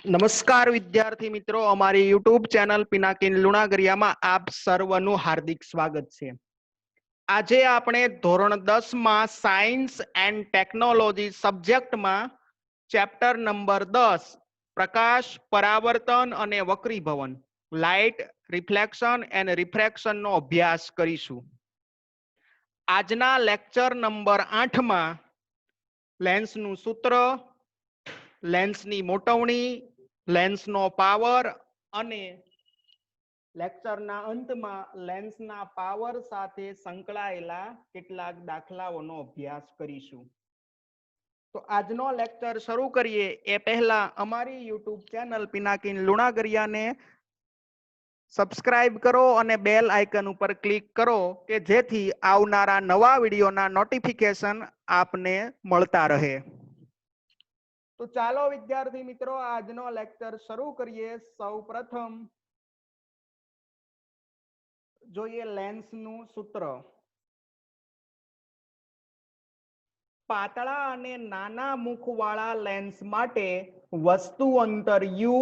નમસ્કાર વિદ્યાર્થી મિત્રો, અમારી યુટ્યુબ ચેનલ પિનાકિન લુણાગરિયામાં આપ સર્વનું હાર્દિક સ્વાગત છે. આજે આપણે ધોરણ 10 માં સાયન્સ એન્ડ ટેકનોલોજી સબ્જેક્ટમાં ચેપ્ટર નંબર 10 પ્રકાશ પરાવર્તન અને વક્રીભવન લાઇટ રિફ્લેક્શન એન્ડ રિફ્રેક્શન નો અભ્યાસ કરીશું. આજના લેક્ચર નંબર 8 માં લેન્સનું સૂત્ર, લેન્સની મોટવણી, લેન્સનો પાવર અને લેક્ચરના અંતમાં લેન્સના પાવર સાથે સંકળાયેલા કેટલાક દાખલાઓનો અભ્યાસ કરીશું. તો આજનો લેક્ચર શરૂ કરીએ એ પહેલા અમારી યુટ્યુબ ચેનલ પિનાકિન લુણાગરિયાને સબસ્ક્રાઇબ કરો અને બેલ આઇકન ઉપર ક્લિક કરો કે જેથી આવનારા નવા વિડીયોના નોટિફિકેશન આપને મળતા રહે. તો ચાલો વિદ્યાર્થી મિત્રો આજનો લેક્ચર શરૂ કરીએ. સૌપ્રથમ જોઈએ લેન્સનું સૂત્ર. પાતળા અને નાના મુખવાળા લેન્સ માટે વસ્તુ અંતર u,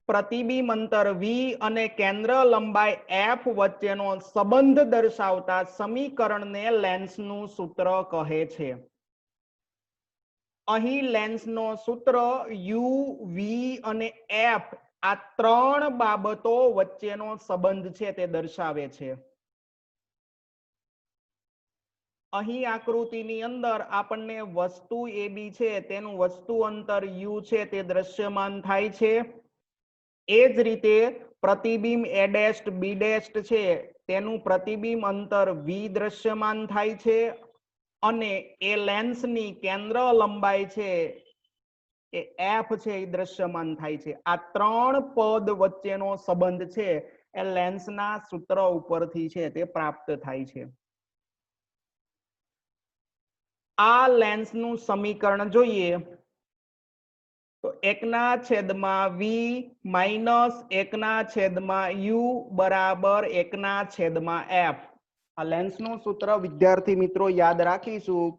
પ્રતિબિંબ અંતર v અને કેન્દ્ર લંબાઈ f વચ્ચેનો સંબંધ દર્શાવતા સમીકરણને લેન્સનું સૂત્ર કહે છે. અહીં લેન્સનો સૂત્ર u, v અને f આ ત્રણ બાબતો વચ્ચેનો સંબંધ છે તે દર્શાવે છે. અહીં આકૃતિની અંદર આપણને વસ્તુ AB છે તેનું વસ્તુ અંતર u છે તે દ્રશ્યમાન થાય છે. એ જ રીતે પ્રતિબિંબ A' B' છે તેનું પ્રતિબિંબ અંતર v દ્રશ્યમાન થાય છે અને એ લેન્સની કેન્દ્ર લંબાઈ છે એ f છે એ દ્રશ્યમાન થાય છે. આ ત્રણ પદ વચ્ચેનો સંબંધ છે એ લેન્સના સૂત્ર ઉપરથી છે તે પ્રાપ્ત થાય છે. આ લેન્સનું સમીકરણ જોઈએ તો 1/v - 1/u બરાબર 1/f. આ લેન્સનું સૂત્ર વિદ્યાર્થી મિત્રો યાદ રાખીશું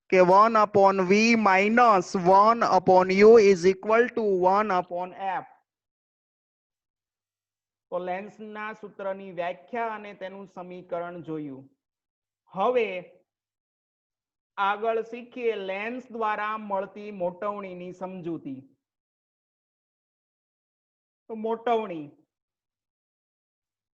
કે 1/v - 1/u is equal to 1/f. તો લેન્સના સૂત્રની વ્યાખ્યા અને તેનું સમીકરણ જોયું. હવે આગળ શીખીએ લેન્સ દ્વારા મળતી મોટવણીની સમજૂતી. તો મોટવણી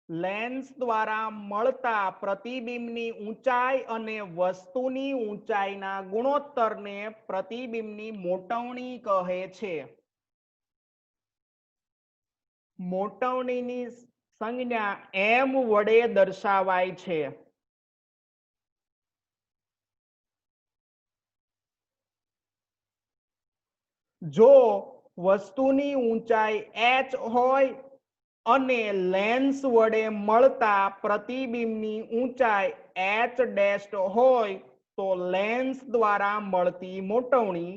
લેન્સ દ્વારા મળતા પ્રતિબિંબની ઊંચાઈ અને વસ્તુની ઊંચાઈના ગુણોત્તરને પ્રતિબિંબની મોટવણી કહે છે. મોટવણીની સંજ્ઞા m વડે દર્શાવાય છે. જો વસ્તુની ઊંચાઈ h હોય અને લેન્સ વડે મળતા પ્રતિબિંબની ઊંચાઈ h' હોય તો લેન્સ દ્વારા મળતી મોટવણી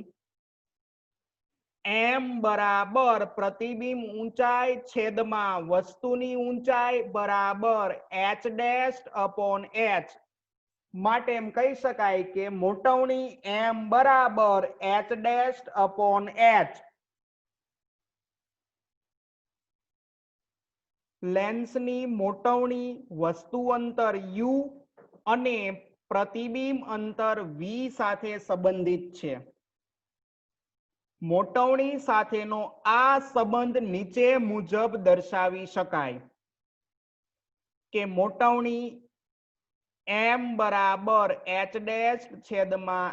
m બરાબર પ્રતિબિંબ ઊંચાઈ છેદમાં વસ્તુની ઊંચાઈ બરાબર h'/h. માટે એમ કહી શકાય કે મોટવણી m બરાબર h'/h. લેન્સની મોટવણી વસ્તુ અંતર u અને પ્રતિબિંબ અંતર v સાથે સંબંધિત છે. મોટવણી સાથેનો આ સંબંધ નીચે મુજબ દર્શાવી શકાય કે મોટવણી m બરાબર h' છેદમાં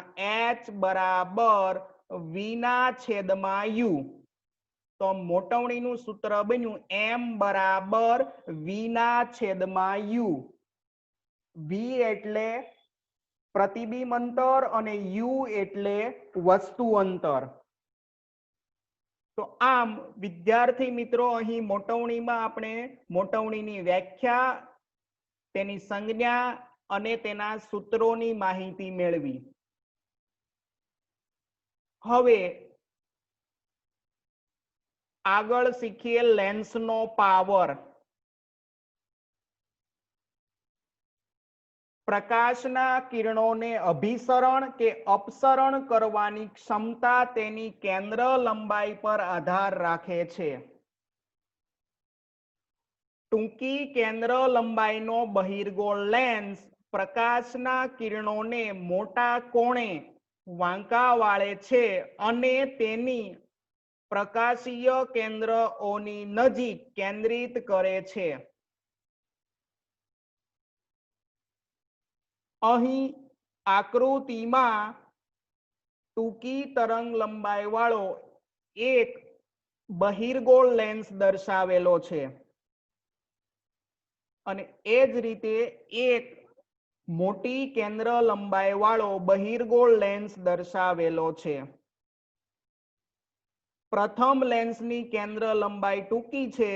h બરાબર v/u. તો મોટવણીનું સૂત્ર બન્યું m બરાબર v/u. v એટલે પ્રતિબિંબ અંતર અને u એટલે વસ્તુ અંતર. તો આમ વિદ્યાર્થી મિત્રો અહીં મોટવણીમાં આપણે મોટવણીની વ્યાખ્યા, તેની સંજ્ઞા અને તેના સૂત્રોની માહિતી મેળવી. હવે આગળ શીખીએ લેન્સનો પાવર. પ્રકાશના કિરણોને અભિસરણ કે અપસરણ કરવાની ક્ષમતા તેની કેન્દ્ર લંબાઈ પર આધાર રાખે છે. ટૂંકી કેન્દ્ર લંબાઈનો બહિર્ગોળ લેન્સ પ્રકાશના કિરણોને મોટા કોણે વાંકા વાળે છે અને તેની પ્રકાશીય કેન્દ્રોની નજીક કેન્દ્રિત કરે છે. અહીં આકૃતિમાં ટૂંકી તરંગ લંબાઈ વાળો એક બહિર્ગોળ લેન્સ દર્શાવેલો છે અને એ જ રીતે એક મોટી કેન્દ્ર લંબાઈ વાળો બહિર્ગોળ લેન્સ દર્શાવેલો છે. પ્રથમ લેન્સની કેન્દ્ર લંબાઈ ટૂંકી છે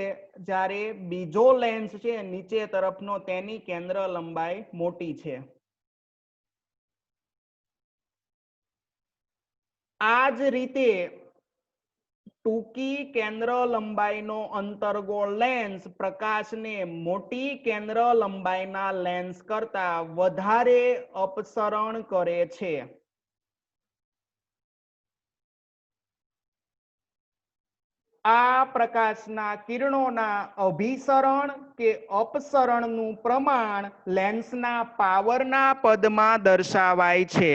જ્યારે બીજો લેન્સ છે નીચે તરફનો તેની કેન્દ્ર લંબાઈ મોટી છે. આ જ રીતે ટૂંકી કેન્દ્ર લંબાઈનો અંતર્ગોળ લેન્સ પ્રકાશને મોટી કેન્દ્ર લંબાઈના લેન્સ કરતા વધારે અપસરણ કરે છે. આ પ્રકાશના કિરણોના અભિસરણ કે અપસરણનું પ્રમાણ લેન્સના પાવરના પદમાં દર્શાવાય છે.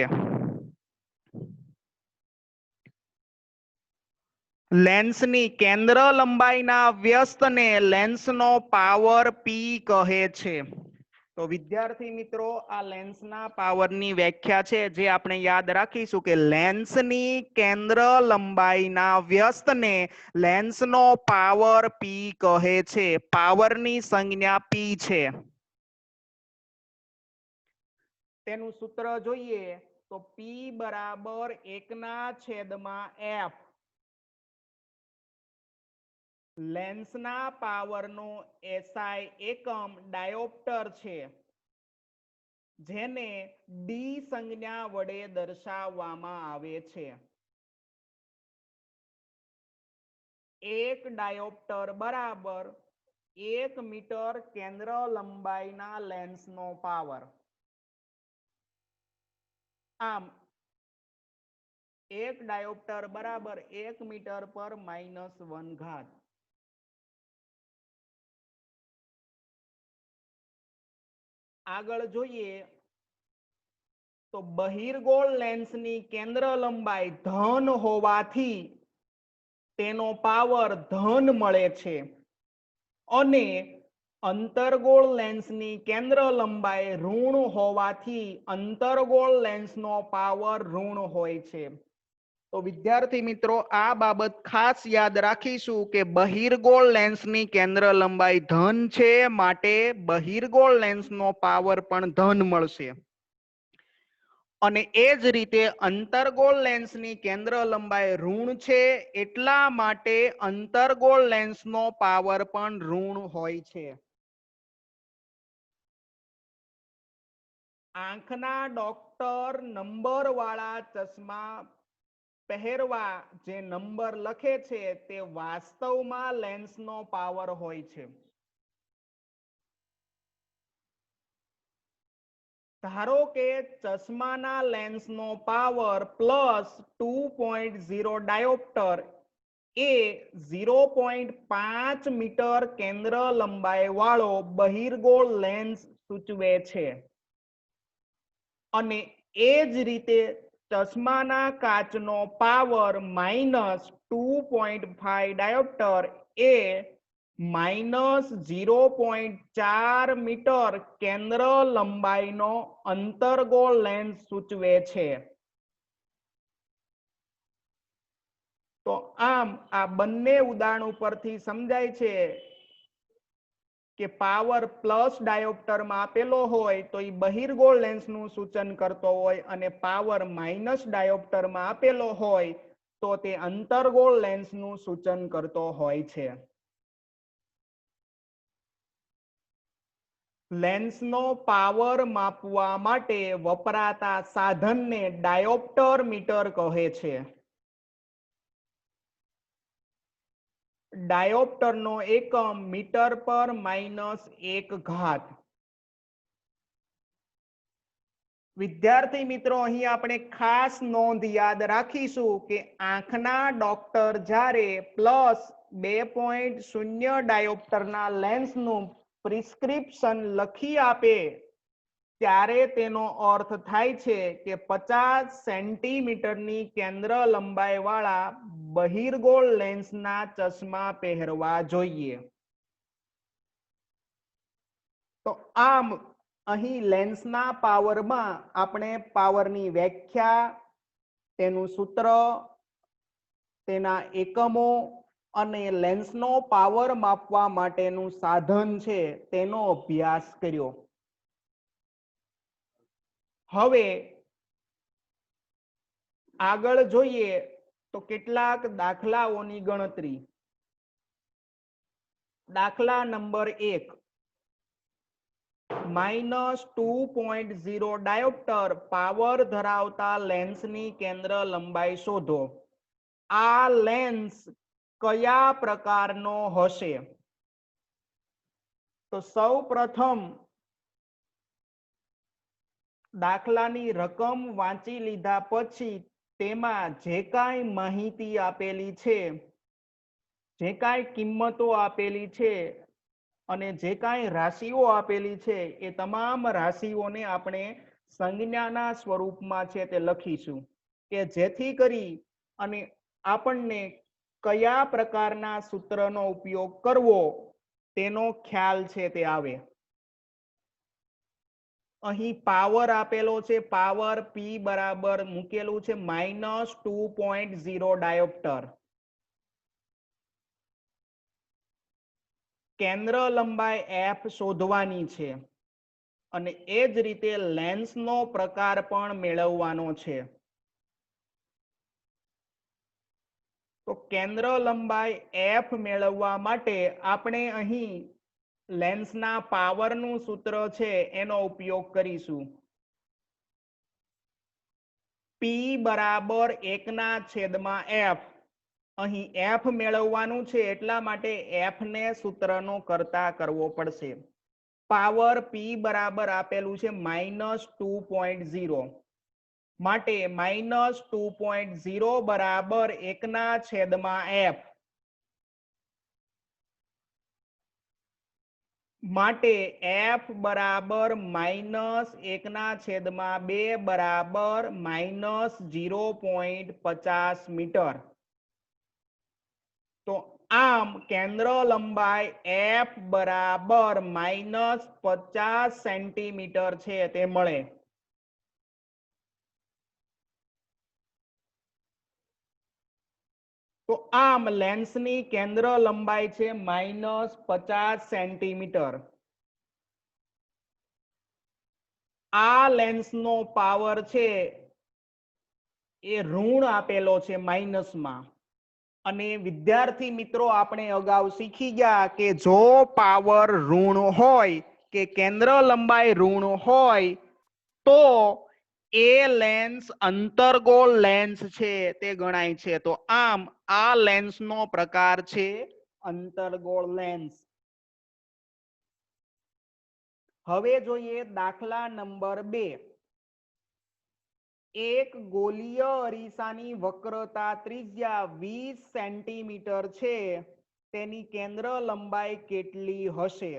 લેન્સની કેન્દ્ર લંબાઈના વ્યસ્તને લેન્સનો પાવર પી કહે છે. તો વિદ્યાર્થી મિત્રો આ લેન્સના પાવરની વ્યાખ્યા છે જે આપણે યાદ રાખીશું કે લેન્સની કેન્દ્ર લંબાઈના વ્યસ્તને લેન્સનો પાવર પી કહે છે. પાવરની સંજ્ઞા પી છે. તેનું સૂત્ર જોઈએ તો પી બરાબર 1/f. લેન્સના પાવરનો એસઆઈ એકમ ડાયોપ્ટર છે જેને ડી સંજ્ઞા વડે દર્શાવવામાં આવે છે. 1 ડાયોપ્ટર બરાબર 1 મીટર કેન્દ્ર લંબાઈના લેન્સનો પાવર. આમ 1 ડાયોપ્ટર બરાબર 1 મીટર પર -1 ઘાત. આગળ જોઈએ તો બહિર્ગોળ લેન્સની કેન્દ્ર લંબાઈ ધન હોવાથી તેનો પાવર ધન મળે છે અને અંતર્ગોળ લેન્સની કેન્દ્ર લંબાઈ ઋણ હોવાથી અંતર્ગોળ લેન્સનો પાવર ઋણ હોય છે. તો વિદ્યાર્થી મિત્રો આ બાબત ખાસ યાદ રાખીશું કે બહિર્ગોળ લેન્સની કેન્દ્ર લંબાઈ ધન છે માટે બહિર્ગોળ લેન્સનો પાવર પણ ધન મળશે અને એ જ રીતે અંતર્ગોળ લેન્સની કેન્દ્ર લંબાઈ ઋણ છે એટલા માટે અંતર્ગોળ લેન્સનો પાવર પણ ઋણ હોય છે. આંખના ડોક્ટર નંબર વાળા ચશ્મા પહેરવા જે નંબર લખે છે તે વાસ્તવમાં લેન્સનો પાવર હોય છે. ધારો કે ચશ્માના લેન્સનો પાવર +2.0 ડાયોપ્ટર એ 0.5 મીટર કેન્દ્ર લંબાઈ વાળો બહિર્ગોળ લેન્સ સૂચવે છે અને એ જ રીતે ચશ્માના કાચનો પાવર -2.5 ડાયોપ્ટર એ -0.4 મીટર કેન્દ્ર લંબાઈનો અંતર્ગોળ લેન્સ સૂચવે છે. તો આમ આ બંને ઉદાહરણ ઉપરથી સમજાય છે કે પાવર પ્લસ ડાયોપ્ટરમાં આપેલો હોય તો એ બહિર્ગોળ લેન્સનું સૂચન કરતો હોય અને પાવર માઇનસ ડાયોપ્ટરમાં આપેલો હોય તો તે અંતર્ગોળ લેન્સનું સૂચન કરતો હોય છે. લેન્સનો પાવર માપવા માટે વપરાતા સાધનને ડાયોપ્ટર મીટર કહે છે. ડાયોપ્ટરનો એકમ મીટર પર -1 ઘાત. વિદ્યાર્થી મિત્રો અહીં આપણે ખાસ નોંધ યાદ રાખીશું કે આંખના ડોક્ટર જ્યારે +2.0 ડાયોપ્ટરના લેન્સનું પ્રિસ્ક્રિપ્શન લખી આપે ત્યારે તેનો અર્થ થાય છે કે 50 સેન્ટીમીટરની કેન્દ્ર લંબાઈ વાળા બહિર્ગોળ લેન્સના ચશ્મા પહેરવા જોઈએ. તો આમ અહીં લેન્સના પાવરમાં આપણે પાવરની વ્યાખ્યા, તેનું સૂત્ર, તેના એકમો અને લેન્સનો પાવર માપવા માટેનું સાધન છે તેનો અભ્યાસ કર્યો. હવે આગળ જોઈએ તો કેટલાક દાખલાઓની ગણતરી. દાખલા નંબર 1, -2.0 ડાયોપ્ટર પાવર ધરાવતા લેન્સની કેન્દ્ર લંબાઈ શોધો. આ લેન્સ કયા પ્રકારનો હશે? તો સૌ પ્રથમ દાખલાની રકમ વાંચી લીધા પછી તેમાં જે કાંઈ માહિતી આપેલી છે, જે કાંઈ કિંમતો આપેલી છે અને જે કાંઈ રાશિઓ આપેલી છે એ તમામ રાશિઓને આપણે સંજ્ઞાના સ્વરૂપમાં છે તે લખીશું કે જેથી કરી અને આપણને કયા પ્રકારના સૂત્રનો ઉપયોગ કરવો તેનો ખ્યાલ છે તે આવે. અહીં પાવર આપેલો છે, પાવર P બરાબર મૂકેલું છે -2.0 ડાયોપ્ટર. કેન્દ્ર લંબાઈ f શોધવાની છે અને એ જ રીતે લેન્સનો પ્રકાર પણ મેળવવાનો છે. તો કેન્દ્ર લંબાઈ f મેળવવા માટે આપણે અહીં લેન્સના પાવરનું સૂત્ર છે એનો ઉપયોગ કરીશું. P બરાબર 1/f. અહીં f મેળવવાનું છે એટલા માટે f ને સૂત્રનો કરતા કરવો પડશે. પાવર P બરાબર આપેલું છે -2.0 માટે -2.0 બરાબર 1/f માટે f બરાબર -1/2 બરાબર -0.50 મીટર. તો આમ કેન્દ્ર લંબાઈ f બરાબર -50 સેન્ટીમીટર છે તે મળે. તો આમ લેન્સની કેન્દ્ર લંબાઈ છે -50 સેન્ટીમીટર. આ લેન્સનો પાવર છે એ ઋણ આપેલો છે માઇનસમાં. અને વિદ્યાર્થી મિત્રો આપણે અગાઉ શીખી ગયા કે જો પાવર ઋણ હોય કે કેન્દ્ર લંબાઈ ઋણ હોય તો એ લેન્સ અંતર્ગોળ લેન્સ છે તે ગણાય છે. તો આમ આ લેન્સનો પ્રકાર છે અંતર્ગોળ લેન્સ. હવે જોઈએ દાખલા નંબર 2. એક ગોલીય અરીસાની વક્રતા ત્રિજ્યા 20 સેન્ટીમીટર છે, તેની કેન્દ્ર લંબાઈ કેટલી હશે?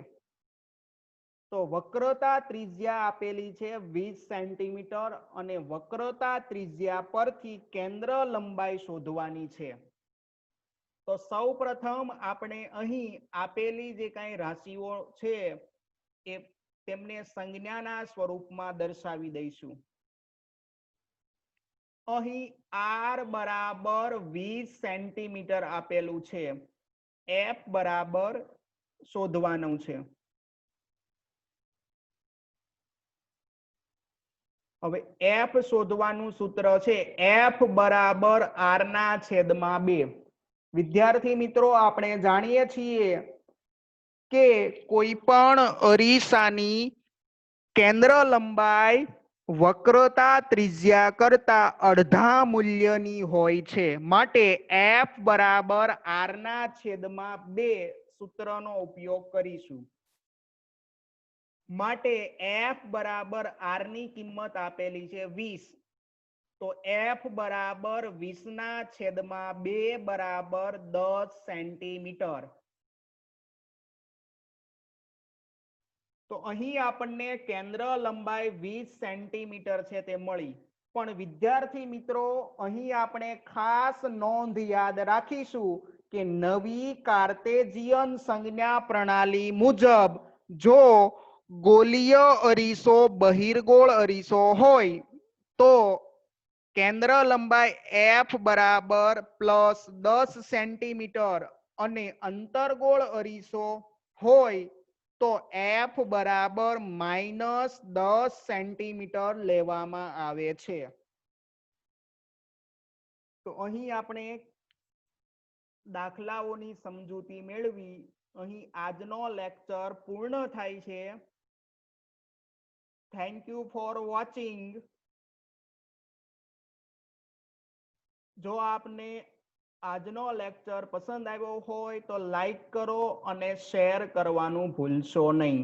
તો વક્રતા ત્રિજ્યા આપેલી છે 20 સેન્ટીમીટર અને વક્રતા ત્રિજ્યા પરથી કેન્દ્ર લંબાઈ શોધવાની છે. તો સૌ પ્રથમ આપણે અહીં આપેલી જે કાંઈ રાશિઓ છે એ તેમને સંજ્ઞાના સ્વરૂપમાં દર્શાવી દઈશું. અહીં r બરાબર 20 સેન્ટીમીટર આપેલું છે, f બરાબર શોધવાનું છે. હવે f શોધવાનું સૂત્ર છે f બરાબર r/2. વિદ્યાર્થી મિત્રો આપણે જાણીએ છીએ કે કોઈ પણ અરીસાની કેન્દ્ર લંબાઈ વક્રતા ત્રિજ્યા કરતા અડધા મૂલ્યની હોય છે, માટે f બરાબર r/2 સૂત્રનો ઉપયોગ કરીશું. માટે f બરાબર r ની કિંમત આપેલી છે 20, તો f બરાબર 20 ના છેદમાં 2 બરાબર 10 સેન્ટીમીટર. તો અહીં આપણને કેન્દ્ર લંબાઈ 20 સેન્ટીમીટર છે તે મળી. પણ વિદ્યાર્થી મિત્રો અહીં આપણે ખાસ નોંધ યાદ રાખીશું કે નવી કાર્ટેશિયન સંજ્ઞા પ્રણાલી મુજબ જો ગોલીય અરીસો બહિર્ગોળ અરીસો હોય તો કેન્દ્ર લંબાઈ f બરાબર +10 સેન્ટીમીટર અને અંતર્ગોળ અરીસો હોય તો f બરાબર -10 સેન્ટીમીટર લેવામાં આવે છે. તો અહીં આપણે દાખલાઓની સમજૂતી મેળવી અહીં આજનો લેક્ચર પૂર્ણ થાય છે. Thank you for watching. જો આપને આજનો લેક્ચર પસંદ આવ્યો હોય તો લાઈક કરો અને શેર કરવાનું ભૂલશો નહીં.